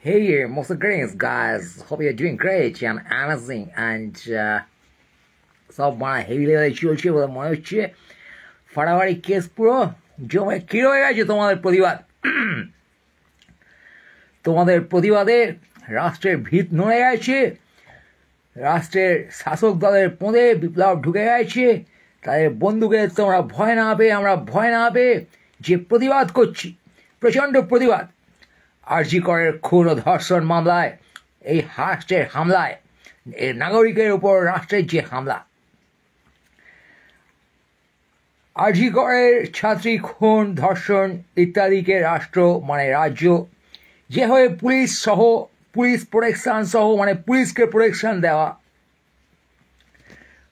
Hey, Mr. Greens, guys. Hope you're doing great and amazing. And সব মানে heavy লেভেলে চলছে বলে মনে হচ্ছে। ফাড়াফাড়ি কেস পুরো জমে কি রয়ে গেছে তোমাদের প্রতিবাদ। তোমাদের প্রতিবাদে রাষ্ট্রের ভিত নড়ে গেছে, রাষ্ট্রের শাসক দলের পোঁদে বিপ্লব ঢুকে গেছে। তাদের বন্দুকের তোমরা ভয় না পেয়ে, আমরা ভয় না পেয়ে যে প্রতিবাদ করছি, প্রচণ্ড প্রতিবাদ। আরজি করের খুন ও ধর্ষণ মামলায়, এই রাষ্ট্রের হামলায়, এই নাগরিকের উপর রাষ্ট্রের যে হামলা, আরজি করের ছাত্রী খুন ধর্ষণ ইত্যাদিকে রাষ্ট্র মানে রাজ্য যেভাবে পুলিশ সহ, পুলিশ প্রোটেকশন সহ, মানে পুলিশকে প্রোটেকশন দেওয়া,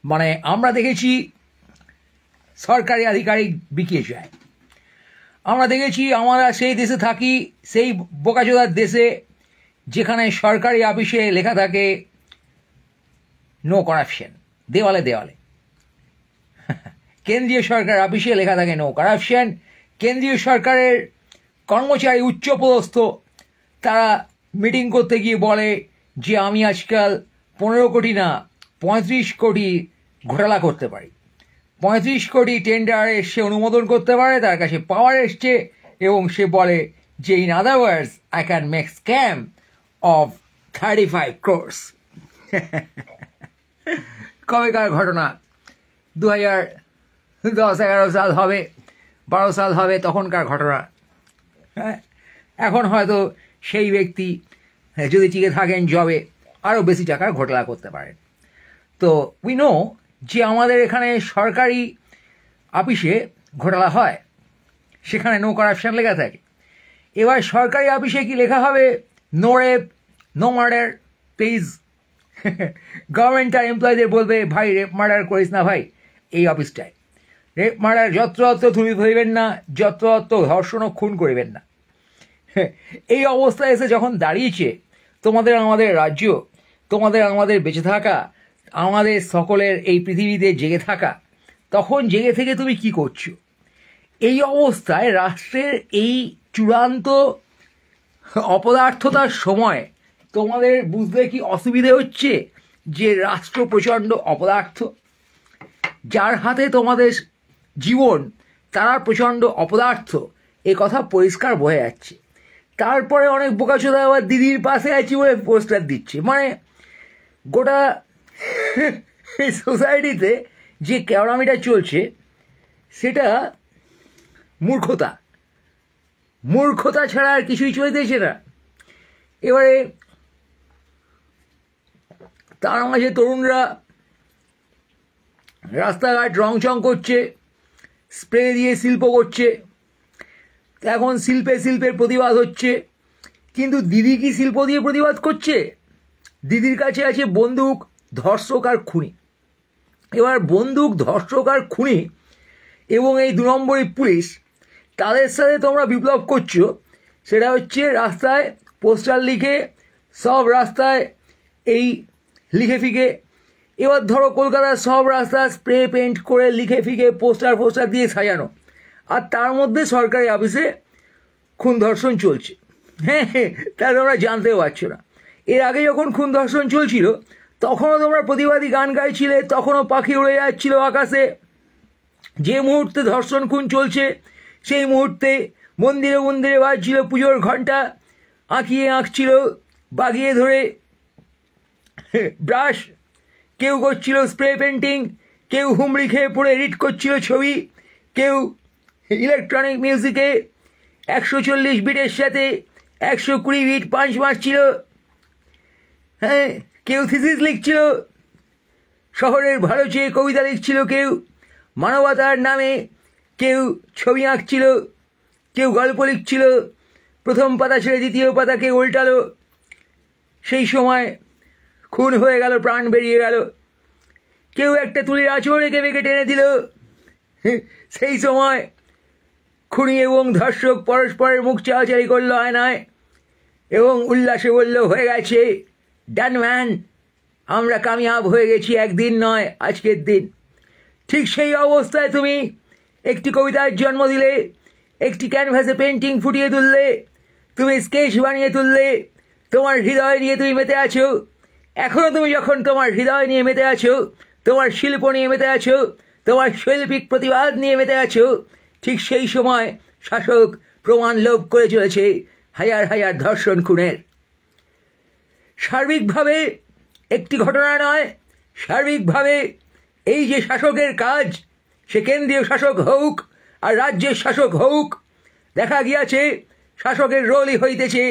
মানে আমরা দেখেছি সরকারি আধিকারিক বিকিয়ে যায়। আমরা দেখেছি আমরা সেই দেশে থাকি, সেই বোকাচোদার দেশে যেখানে সরকারি অফিসে লেখা থাকে নো করাপশন, দেওয়ালে দেওয়ালে। কেন্দ্রীয় সরকার অফিসে লেখা থাকে নো করাপশন। কেন্দ্রীয় সরকারের কর্মচারী উচ্চপদস্থ তারা মিটিং করতে গিয়ে বলে যে আমি আজকাল 15 কোটি না 35 কোটি ঘোটালা করতে পারি, 35 কোটি টেন্ডারে সে অনুমোদন করতে পারে, তার কাছে পাওয়ার এসছে, এবং সে বলে যে in other words I can make scam of 35 crores। কবেকার ঘটনা, 2010-11 সাল হবে, 12 সাল হবে, তখনকার ঘটনা। হ্যাঁ, এখন হয়তো সেই ব্যক্তি যদি টিকে থাকেন জবে আরও বেশি টাকার ঘোটালা করতে পারেন। তো উই নো যে আমাদের এখানে সরকারি অফিসে ঘোটালা হয়, সেখানে নো করাপশন লেখা থাকে। এবার সরকারি অফিসে কি লেখা হবে? No rape, no murder, please. Government আর এমপ্লয়ীদের বলবে ভাই রেপ মার্ডার করিস না ভাই এই অফিসটায়, রেপ মার্ডার যত্রতত্র তুলি ধরিবেন না, যত্রতত্র ধর্ষণ ও খুন করিবেন না। এই অবস্থায় এসে যখন দাঁড়িয়েছে তোমাদের আমাদের রাজ্য, তোমাদের আমাদের বেঁচে থাকা, আমাদের সকলের এই পৃথিবীতে জেগে থাকা, তখন জেগে থেকে তুমি কি করছো? এই অবস্থায় রাষ্ট্রের এই চূড়ান্ত অপদার্থতার সময় তোমাদের বুঝতে কি অসুবিধে হচ্ছে যে রাষ্ট্র প্রচণ্ড অপদার্থ, যার হাতে তোমাদের জীবন তারা প্রচণ্ড অপদার্থ, এ কথা পরিষ্কার বোঝা যাচ্ছে। তারপরে অনেক বোকাচোদা আবার দিদির পাশে আছি বলে পোস্টার দিচ্ছে। মানে গোটা সোসাইটিতে যে কেওড়ামিটা চলছে সেটা মূর্খতা, মূর্খতা ছাড়া আর কিছুই চলতেছে না। এবারে তার মাঝে তরুণরা রাস্তাঘাট রংচং করছে, স্প্রে দিয়ে শিল্প করছে, এখন শিল্পের প্রতিবাদ হচ্ছে। কিন্তু দিদি কি শিল্প দিয়ে প্রতিবাদ করছে? দিদির কাছে আছে বন্দুক, ধর্ষক আর খুনি। এবার বন্দুক, ধর্ষক আর খুনি এবং এই 2 নম্বরই পুলিশ, তাদের সাথে তোমরা বিপ্লব করছো। সেটা হচ্ছে রাস্তায় পোস্টার লিখে, সব রাস্তায় এই লিখে ফিকে। এবার ধরো কলকাতার সব রাস্তা স্প্রে পেন্ট করে লিখে ফিকে পোস্টার দিয়ে সাজানো, আর তার মধ্যে সরকারি অফিসে খুন ধর্ষণ চলছে। হ্যাঁ, তা তোমরা জানতেও পারছো না। এর আগে যখন খুন ধর্ষণ চলছিল তখনও তোমরা প্রতিবাদী গান গাইছিলে, তখনও পাখি উড়ে যাচ্ছিল আকাশে। যে মুহূর্তে ধর্ষণ খুন চলছে সেই মুহূর্তে মন্দিরে মন্দিরে বাজছিল পুজোর ঘণ্টা, আঁকছিল বাগিয়ে ধরে ব্রাশ, কেউ করছিল স্প্রে পেন্টিং, কেউ হুমড়ি খেয়ে পড়ে এডিট করছিল ছবি, কেউ ইলেকট্রনিক মিউজিকে 140 বিটের সাথে 120 বিট পাঞ্চ মারছিল। হ্যাঁ, কেউ থিসিস লিখছিল, শহরের ভালো চেয়ে কবিতা লিখছিল, কেউ মানবতার নামে, কেউ ছবি আঁকছিল, কেউ গল্প লিখছিল, প্রথম পাতা ছেড়ে দ্বিতীয় পাতাকে উল্টালো। সেই সময় খুন হয়ে গেল, প্রাণ বেরিয়ে গেল। কেউ একটা তুলির আঁচড় রেখে বেঁকে টেনে দিল। সেই সময় খুনি এবং ধর্ষক পরস্পরের মুখ চাওয়াচারি করলো আয়নায় এবং উল্লাসে বলল হয়ে গেছে, ডান ম্যান, আমরা কামিয়াব হয়ে গেছি, একদিন নয় আজকের দিন। ঠিক সেই অবস্থায় তুমি একটি কবিতার জন্ম দিলে, একটি ক্যানভাসে পেন্টিং ফুটিয়ে তুললে, তুমি স্কেচ বানিয়ে তুললে, তোমার হৃদয় নিয়ে তুমি মেতে আছো, এখনো তুমি যখন তোমার হৃদয় নিয়ে মেতে আছো, তোমার শিল্প নিয়ে মেতে আছো, তোমার শৈল্পিক প্রতিবাদ নিয়ে মেতে আছো, ঠিক সেই সময় শাসক প্রমাণ লোভ করে চলেছে হাজার হাজার ধর্ষণ খুনের। সার্বিকভাবে একটি ঘটনা নয়, সার্বিকভাবে এই যে শাসকের কাজ, সে কেন্দ্রীয় শাসক হোক আর রাজ্যের শাসক হোক, দেখা গিয়াছে শাসকের রোলই হইতেছে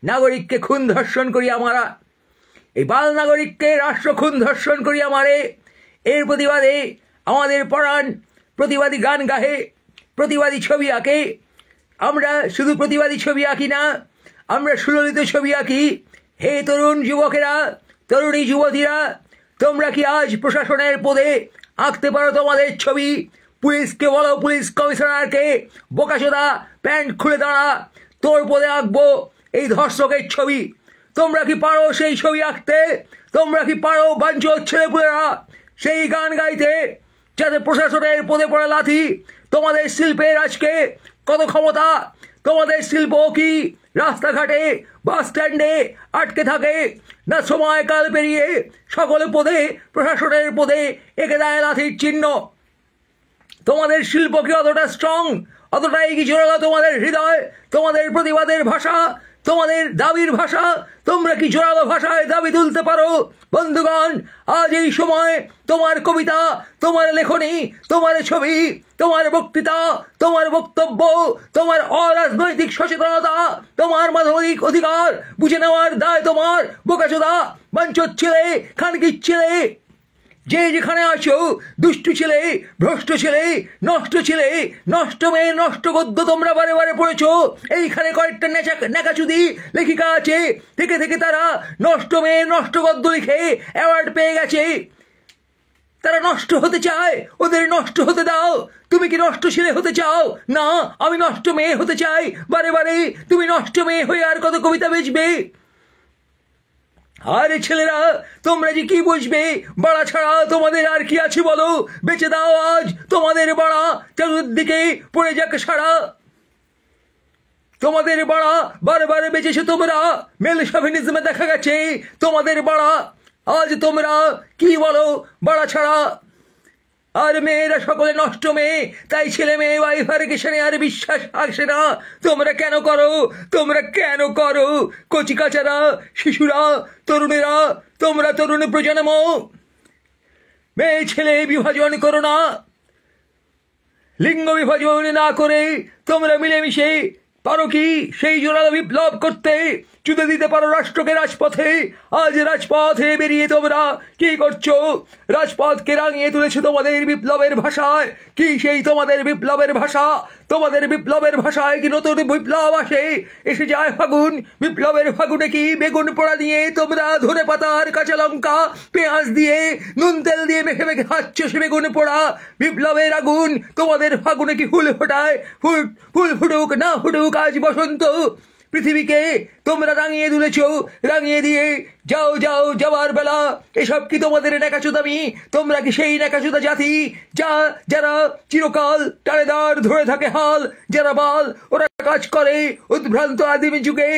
নাগরিককে খুন ধর্ষণ করিয়া মারা। এই বাল নাগরিককে রাষ্ট্র খুন ধর্ষণ করিয়া মারে, এর প্রতিবাদে আমাদের পরাণ প্রতিবাদী গান গাহে, প্রতিবাদী ছবি আঁকে। আমরা শুধু প্রতিবাদী ছবি আঁকি না, আমরা সুললিত ছবি আঁকি। হে তরুণ যুবকেরা, তরুণী যুবতীরা, তোমরা কি আজ প্রশাসনের পদে আঁকতে পারো তোমাদের ছবি? পুলিশকে বলো, পুলিশ কমিশনারকে, বোকাচোদা প্যান্ট খুলে দাঁড়া, তোর পদে আঁকবো এই ধর্ষকের ছবি। তোমরা কি পারো সেই ছবি আঁকতে? তোমরা কি পারো বাঞ্চোর ছেলেপুলেরা সেই গান গাইতে, যাতে প্রশাসনের পদে পড়া লাথি? তোমাদের শিল্পের আজকে কত ক্ষমতা? তোমাদের শিল্প কি রাস্তাঘাটে বাস স্ট্যান্ডে আটকে থাকে না? সময়কাল পেরিয়ে সকল পদে, প্রশাসনের পদে এঁকে দেয় লাথির চিহ্ন। তোমাদের শিল্প কি অতটা স্ট্রং? অতটাই কি জোরালো তোমাদের হৃদয়, তোমাদের প্রতিবাদের ভাষা, তোমাদের দাবির ভাষা? তোমরা কি জোরালো ভাষায় দাবি তুলতে পারো? বন্ধুগণ, আজ এই সময় তোমার কবিতা, তোমার লেখনী, তোমার ছবি, তোমার বক্তৃতা, তোমার বক্তব্য, তোমার অরাজনৈতিক সচেতনতা, তোমার মানবিক অধিকার বুঝে নেওয়ার দায় তোমার। বোকাচোদা, বাঞ্চোর ছেলে, খানকির ছেলে, যে যেখানে আছো, দুষ্টু ছেলে, ভ্রষ্ট ছেলে, নষ্ট ছেলে, নষ্ট মেয়ে, নষ্ট গদ্য তোমরা বারে বারে পড়েছ। এইখানে কয়েকটা নেকাচুদি লেখিকা আছে, থেকে থেকে তারা নষ্ট মেয়ে, নষ্ট গদ্য লিখে অ্যাওয়ার্ড পেয়ে গেছে। তারা নষ্ট হতে চায়, ওদের নষ্ট হতে দাও। তুমি কি নষ্ট ছেলে হতে চাও? না, আমি নষ্ট মেয়ে হতে চাই। বারে বারে তুমি নষ্ট মেয়ে হয়ে আর কত কবিতা বেচবে? আরে ছেলেরা, তোমরা যে কি বুঝবে? বাড়া ছাড়া তোমাদের আর কি আছে বলো? বেঁচে দাও আজ তোমাদের বাড়া, চতুর্দিকে পড়ে যাক সারা। তোমাদের বাড়া বারবার বেঁচেছো তোমরা, মেল শভিনিজমে দেখা গেছে তোমাদের বাড়া। আজ তোমরা কি বলো বাড়া ছাড়া? আর মেয়েরা সকলে নষ্ট মেয়ে, তাই ছেলে মেয়ে বাইফার্কেশনে আর বিশ্বাস আসে না। তোমরা কেন করো? তোমরা কেন করো? কচিকাচারা, শিশুরা, তরুণেরা, তোমরা তরুণ প্রজন্ম, মেয়ে ছেলে বিভাজন করো না। লিঙ্গ বিভাজন না করে তোমরা মিলেমিশে পারো কি সেই জোরালো বিপ্লব করতে? জুতে দিতে পারো রাষ্ট্রকে রাজপথে। আজ রাজপথে বেরিয়ে তোমরা কি করছো? রাজপথকে রাঙিয়ে তুলেছে তোমাদের বিপ্লবের ভাষায়। কি সেই তোমাদের বিপ্লবের ভাষা? তোমাদের বিপ্লবের ভাষায় কি নতুন বিপ্লব আসে? এসে যায় ফাগুন, বিপ্লবের ফাগুনে কি বেগুন পোড়া নিয়ে তোমরা ধনে পাতার কাঁচা লঙ্কা পেঁয়াজ দিয়ে নুন তেল দিয়ে মেখে মেখে খাচ্ছ সে বেগুন পোড়া? বিপ্লবের আগুন তোমাদের ফাগুনে কি ফুল ফোটায়? ফুল ফুটুক না ফুটুক, আজ বসন্ত পৃথিবীকে তোমরা রাঙিয়ে তুলেছ। রাঙিয়ে দিয়ে যাও যাও যাওয়ার বেলা। এসব কি তোমাদের নেকাচুদামি? তোমরা কি সেই নেকাচুদা জাতি যারা চিরকাল টানেদার ধরে থাকে হাল? যারা বাল, ওরা কাজ করে উদ্ভ্রান্ত আদিম যুগে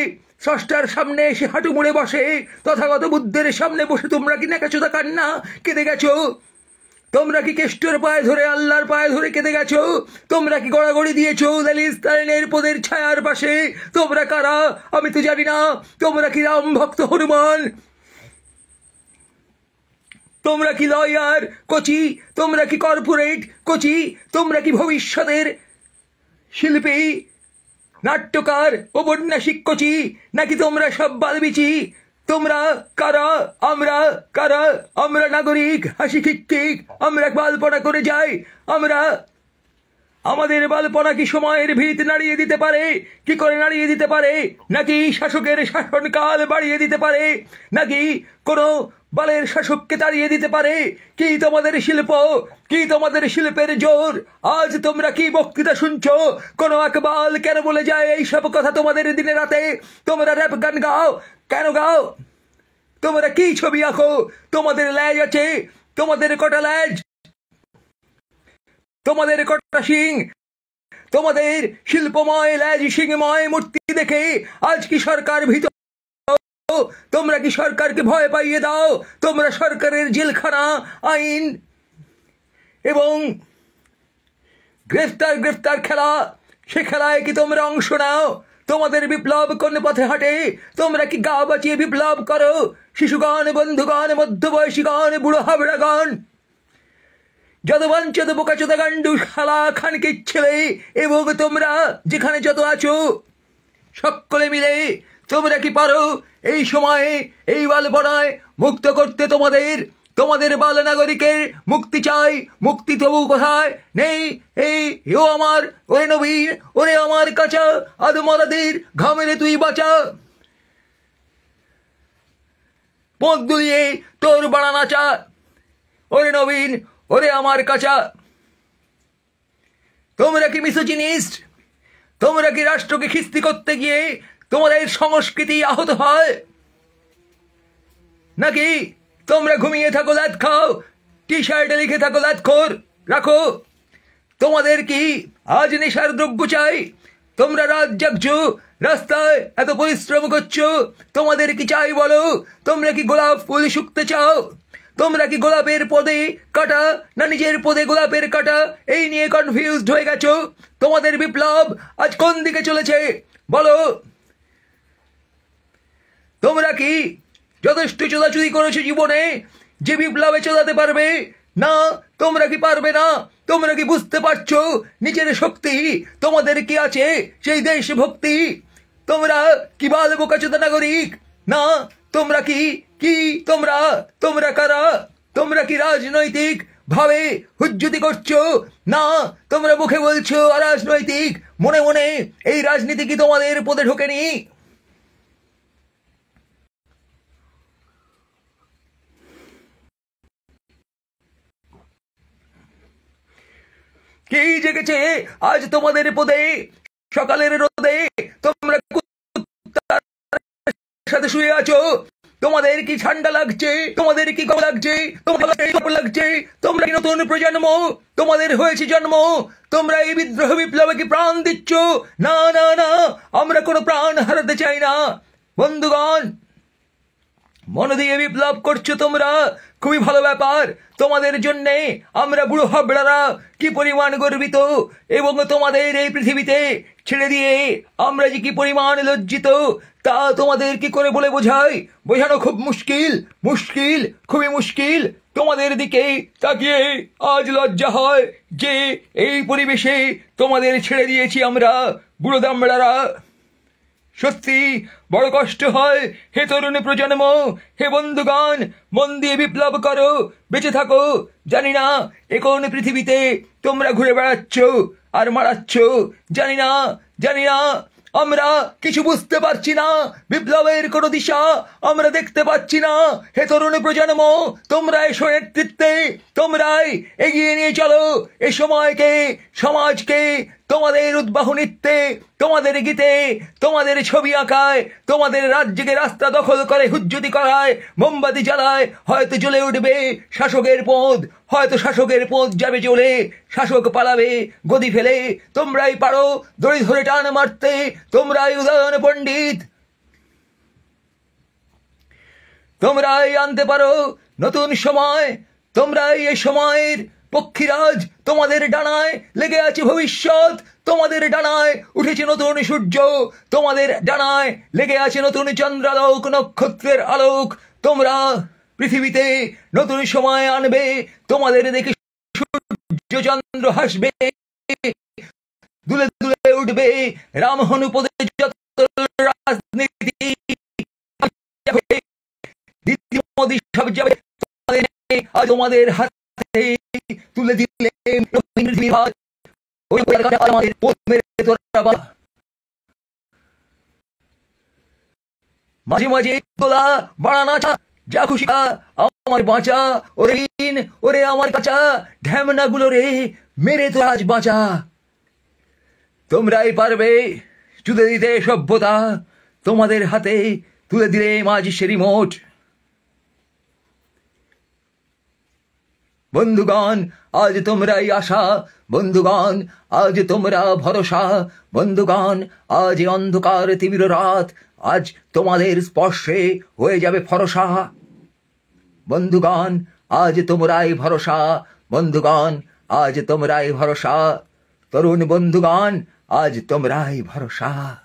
স্রষ্টার সামনে এসে হাঁটু মুড়ে বসে। তথাগত বুদ্ধের সামনে বসে তোমরা কি নেকাচুদা কান্না কেঁদে গেছো? তোমরা কি কেষ্টর পায়ে ধরে, আল্লাহর পায়ে ধরে কেঁদে গেছো? তোমরা কি গড়াগড়ি দিয়েছো স্তালিনের পদের ছায়ার পাশে? তোমরা কারা আমি তো জানি না। তোমরা কি রাম ভক্ত হনুমান? তোমরা কি লয়ার কোচি? তোমরা কি কর্পোরেট কোচি? তোমরা কি ভবিষ্যতের শিল্পী, নাট্যকার, উপন্যাসিক কোচি? নাকি তোমরা সব বালবিচি? তোমরা কারা? আমরা কারা? আমরা নাগরিক, হাসি খিকখিক, আমরা বালপনা করে যাই। আমরা আমাদের বালপনা কি সময়ের ভিত নাড়িয়ে দিতে পারে? কি করে নাড়িয়ে দিতে পারে? নাকি শাসকের শাসনকাল বাড়িয়ে দিতে পারে? নাকি কোনো বালের শাসককে তাড়িয়ে দিতে পারে? কি তোমাদের শিল্প? কি তোমাদের শিল্পের জোর? আজ তোমরা কি বক্তৃতা শুনছো? কোনো এক বাল কেন বলে যায় এইসব কথা তোমাদের দিনে রাতে? তোমরা র্যাপ গান গাও, কেন গাও? তোমরা কি ছবি আঁকো? তোমাদের ল্যাজ আছে, তোমাদের কটা ল্যাজ, তোমাদের কটা শিং, তোমাদের শিল্পময় ল্যাজ শিংময় মূর্তি দেখে আজ কি সরকার ভীত? তোমরা কি সরকারকে ভয় পাইয়ে দাও? তোমরা সরকারের জেলখানা আইন এবং গ্রেফতার খেলা, সে খেলায় কি তোমরা অংশ নাও? তোমাদের বিপ্লব কোন পথে হাঁটে? তোমরা কি গা বাঁচিয়ে বিপ্লব করো? শিশুগণ, বন্ধুগণ, মধ্যবয়সীগণ, বুড়ো হাবড়াগণ, যত বাঞ্চত বোকাচোদা গান্ডু শালা খানকে ছেলে এবং তোমরা যেখানে যত আছো সকলে মিলে তোমরা কি পারো এই সময়ে এই বালপড়ায় মুক্ত করতে? তোমাদের বাল নাগরিকের মুক্তি চাই। মুক্তি তবু কোথায় নেই? এই ও আমার, ওরে নবীন, ওরে আমার কাঁচা আদমরাদের ঘামেরে তুই বাঁচা, পথ দুলিয়ে তোর বাড়া নাচা। ওরে নবীন, ওরে আমার কাঁচা, তোমরা কি মিসোজিনিস্ট? তোমরা কি রাষ্ট্রকে খিস্তি করতে গিয়ে তোমাদের সংস্কৃতি আহত হয় নাকি? তোমরা ঘুমিয়ে থাকো, লাত খাও, টি শার্টে লিখে থাকো লাতখোর রাখো। তোমাদের কি আজ নেশার দ্রব্য চাই? তোমরা রাত জাগছো, রাস্তায় এত পরিশ্রম করছো, তোমাদের কি চাই বলো? তোমরা কি গোলাপ ফুল শুকতে চাও? তোমরা কি গোলাপের পদে কাটা না নিজের পদে গোলাপের কাটা, এই নিয়ে কনফিউজড হয়ে গেছো? তোমাদের বিপ্লব আজ কোন দিকে চলেছে বলো? তোমরা কি যথেষ্ট চোদাচুদি করেছো জীবনে যে বিপ্লবে চলাতে পারবে না? তোমরা কি পারবে না? তোমরা কি বুঝতে পারছো নিজের শক্তি তোমাদের কি আছে? সেই দেশভক্তি। তোমরা কি বাল বোকাচোদা নাগরিক না? তোমরা কি কি তোমরা কারা? তোমরা কি রাজনৈতিক ভাবে হুজ্জুতি করছো না? তোমরা মুখে বলছো অরাজনৈতিক, মনে মনে এই রাজনীতি কি তোমাদের পদে ঢোকেনি? কি জেগেছে আজ তোমাদের পদে? সকালের রোদে তোমরা কুত্তার সাথে শুয়ে আছো। তোমাদের কি ঠান্ডা লাগছে? তোমাদের কি গরম লাগছে? তোমাদের লাগছে? তোমরা কি নতুন প্রজন্ম? তোমাদের হয়েছে জন্ম, তোমরা এই বিদ্রোহ বিপ্লবে কি প্রাণ দিচ্ছ? না না না, আমরা কোনো প্রাণ হারাতে চাই না। বন্ধুগণ, মন দিয়ে বিপ্লব করছো তোমরা, খুবই ভালো ব্যাপার। তোমাদের জন্যে আমরা বুড়ো হাবড়ারা কি পরিমাণ গর্বিত, এবং তোমাদের এই পৃথিবীতে ছেড়ে দিয়ে আমরা যে কি পরিমাণ লজ্জিত তা তোমাদের কি করে বলে বোঝানো খুব মুশকিল, খুবই মুশকিল। তোমাদের দিকে তাকিয়ে আজ লজ্জা হয় যে এই পরিবেশে তোমাদের ছেড়ে দিয়েছি আমরা বুড়ো দামড়ারা। সত্যি বড় কষ্ট হয়। হে তরুণ প্রজন্ম, হে বন্ধুগণ, মন দিয়ে বিপ্লব করো, বেঁচে থাকো। জানি না এ কোন পৃথিবীতে তোমরা ঘুরে বেড়াচ্ছ আর মারাচ্ছ, জানি না। আমরা কিছু বুঝতে পারছি না, বিপ্লবের কোনো দিশা আমরা দেখতে পাচ্ছি না। হে তরুণ প্রজন্ম, তোমরা এসো নেতৃত্বে, তোমরাই এগিয়ে নিয়ে চলো এ সময়কে, সমাজকে। তোমাদের উদ্বাহনীতে, তোমাদের গীতে, তোমাদের ছবি আঁকায়, তোমাদের রাজ্যকে রাস্তা দখল করে হুজ্জুতি করায়, মোমবাতি জ্বালায়, হয়তো জ্বলে উঠবে শাসকের পদ, হয়তো শাসকের পদ যাবে জ্বলে, শাসক পালাবে গদি ফেলে। তোমরাই পারো দড়ি ধরে টান মারতে, তোমরাই উদয়ন পণ্ডিত, তোমরাই আনতে পারো নতুন সময়। তোমরাই এই সময়ের পক্ষীরাজ, তোমাদের ডানায় লেগে আছে ভবিষ্যৎ, তোমাদের ডানায় উঠেছে নতুন সূর্য, তোমাদের ডানায় লেগে আছে নতুন চন্দ্রালোক, নক্ষত্রের আলোক। তোমরা পৃথিবীতে নতুন সময় আনবে, তোমাদের দেখে সূর্য চন্দ্র হাসবে, দুলে দুলে উঠবে রাম হনুপদে যত রাজনীতি, মোদী সব যাবে তোমাদের হাতে তুলে দিলে। মাঝে মাঝে তোলা বাড়ানা যা খুশি আমার বাঁচা, ওরে আমার কাঁচা ঢ্যামনা গুলো রে মেরে তো আজ বাঁচা। তোমরাই পারবে চুদে দিতে সভ্যতা, তোমাদের হাতে তুলে দিলে মাঝ সে রিমোট। বন্ধুগণ আজ তোমরাই আশা, বন্ধুগণ আজ তোমরা ভরসা, বন্ধুগণ আজ এই অন্ধকার তীব্র রাত আজ তোমাদের স্পর্শে হয়ে যাবে ফরসা। বন্ধুগণ আজ তোমরাই ভরসা, বন্ধুগণ আজ তোমরাই ভরসা, তরুণ বন্ধুগণ আজ তোমরাই ভরসা।